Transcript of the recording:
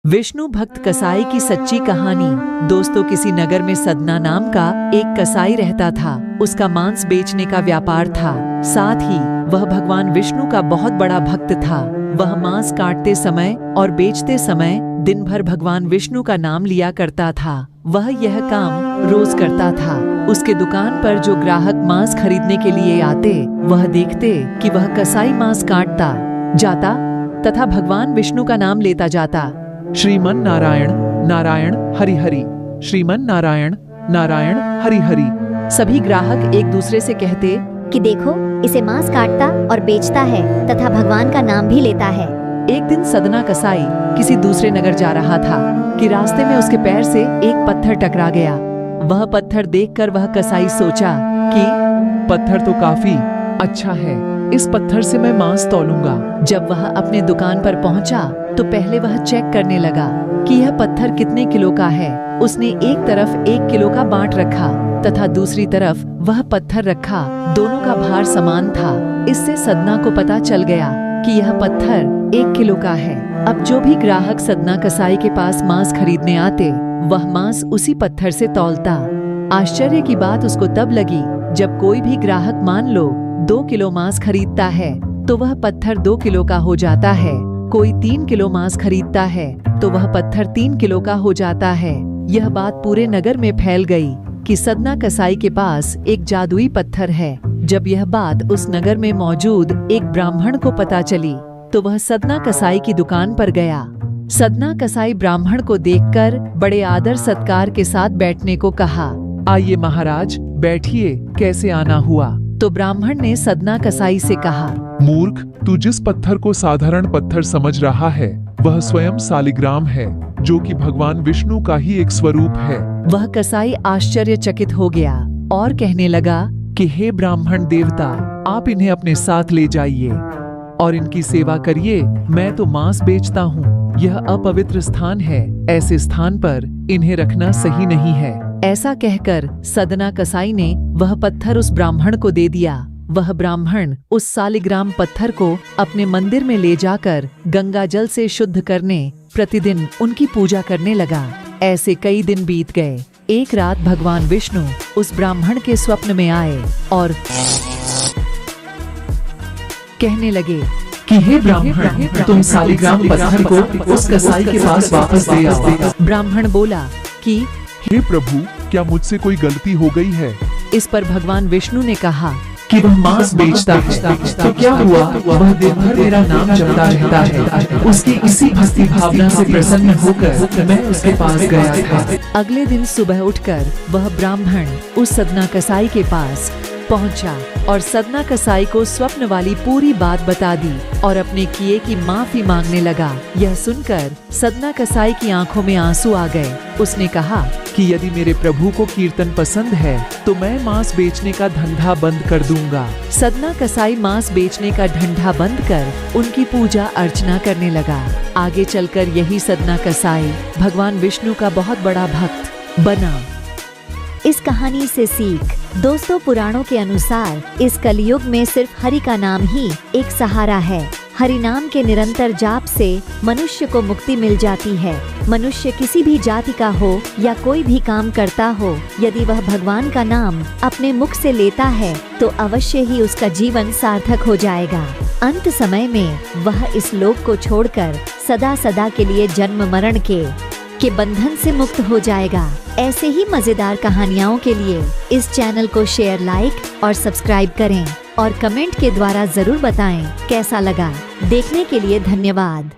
विष्णु भक्त कसाई की सच्ची कहानी। दोस्तों, किसी नगर में सदना नाम का एक कसाई रहता था। उसका मांस बेचने का व्यापार था। साथ ही वह भगवान विष्णु का बहुत बड़ा भक्त था। वह मांस काटते समय और बेचते समय दिन भर भगवान विष्णु का नाम लिया करता था। वह यह काम रोज करता था। उसके दुकान पर जो ग्राहक मांस खरीदने के लिए आते, वह देखते कि वह कसाई मांस काटता जाता तथा भगवान विष्णु का नाम लेता जाता। श्रीमन नारायण नारायण हरि हरि, श्रीमन नारायण नारायण हरि हरि। सभी ग्राहक एक दूसरे से कहते कि देखो, इसे मांस काटता और बेचता है तथा भगवान का नाम भी लेता है। एक दिन सदना कसाई किसी दूसरे नगर जा रहा था कि रास्ते में उसके पैर से एक पत्थर टकरा गया। वह पत्थर देखकर वह कसाई सोचा कि पत्थर तो काफी अच्छा है, इस पत्थर से मैं मांस तौलूंगा। जब वह अपने दुकान पर पहुंचा तो पहले वह चेक करने लगा कि यह पत्थर कितने किलो का है। उसने एक तरफ 1 किलो का बांट रखा तथा दूसरी तरफ वह पत्थर रखा। दोनों का भार समान था। इससे सदना को पता चल गया कि यह पत्थर 1 किलो का है। अब जो भी ग्राहक सदना कसाई के पास मांस खरीदने आते, वह मांस उसी पत्थर से तौलता। आश्चर्य की बात उसको तब लगी जब कोई भी ग्राहक मान लो 2 किलो मांस खरीदता है तो वह पत्थर 2 किलो का हो जाता है। कोई 3 किलो मांस खरीदता है तो वह पत्थर 3 किलो का हो जाता है। यह बात पूरे नगर में फैल गई कि सदना कसाई के पास एक जादुई पत्थर है। जब यह बात उस नगर में मौजूद एक ब्राह्मण को पता चली तो वह सदना कसाई की दुकान पर गया। सदना कसाई ब्राह्मण को देखकर बड़े आदर सत्कार के साथ बैठने को कहा। आइए महाराज, बैठिए, कैसे आना हुआ? तो ब्राह्मण ने सदना कसाई से कहा, मूर्ख, तू जिस पत्थर को साधारण पत्थर समझ रहा है, वह स्वयं शालिग्राम है, जो कि भगवान विष्णु का ही एक स्वरूप है। वह कसाई आश्चर्यचकित हो गया और कहने लगा कि हे ब्राह्मण देवता, आप इन्हें अपने साथ ले जाइए और इनकी सेवा करिए। मैं तो मांस बेचता हूँ, यह अपवित्र स्थान है, ऐसे स्थान पर इन्हें रखना सही नहीं है। ऐसा कहकर सदना कसाई ने वह पत्थर उस ब्राह्मण को दे दिया। वह ब्राह्मण उस शालिग्राम पत्थर को अपने मंदिर में ले जाकर गंगा जल से शुद्ध करने प्रतिदिन उनकी पूजा करने लगा। ऐसे कई दिन बीत गए। एक रात भगवान विष्णु उस ब्राह्मण के स्वप्न में आए और कहने लगे कि हे ब्राह्मण, तुम शालिग्राम पत्थर को उस कसाई के पास वापस दे आओ। ब्राह्मण बोला कि हे प्रभु, क्या मुझसे कोई गलती हो गई है? इस पर भगवान विष्णु ने कहा कि वह मांस बेचता है तो क्या हुआ, वह दिन भर मेरा नाम जपता रहता है। उसकी इसी भक्ति भावना से प्रसन्न होकर मैं उसके पास गया था। अगले दिन सुबह उठकर वह ब्राह्मण उस सदना कसाई के पास पहुंचा और सदना कसाई को स्वप्न वाली पूरी बात बता दी और अपने किए की माफी मांगने लगा। यह सुनकर सदना कसाई की आंखों में आंसू आ गए। उसने कहा कि यदि मेरे प्रभु को कीर्तन पसंद है तो मैं मांस बेचने का धंधा बंद कर दूंगा। सदना कसाई मांस बेचने का धंधा बंद कर उनकी पूजा अर्चना करने लगा। आगे चलकर यही सदना कसाई भगवान विष्णु का बहुत बड़ा भक्त बना। इस कहानी से सीख। दोस्तों, पुराणों के अनुसार इस कलयुग में सिर्फ हरि का नाम ही एक सहारा है। हरि नाम के निरंतर जाप से मनुष्य को मुक्ति मिल जाती है। मनुष्य किसी भी जाति का हो या कोई भी काम करता हो, यदि वह भगवान का नाम अपने मुख से लेता है तो अवश्य ही उसका जीवन सार्थक हो जाएगा। अंत समय में वह इस लोक को छोड़कर सदा सदा के लिए जन्म मरण के बंधन से मुक्त हो जाएगा। ऐसे ही मजेदार कहानियों के लिए इस चैनल को शेयर, लाइक और सब्सक्राइब करें और कमेंट के द्वारा जरूर बताएं कैसा लगा। देखने के लिए धन्यवाद।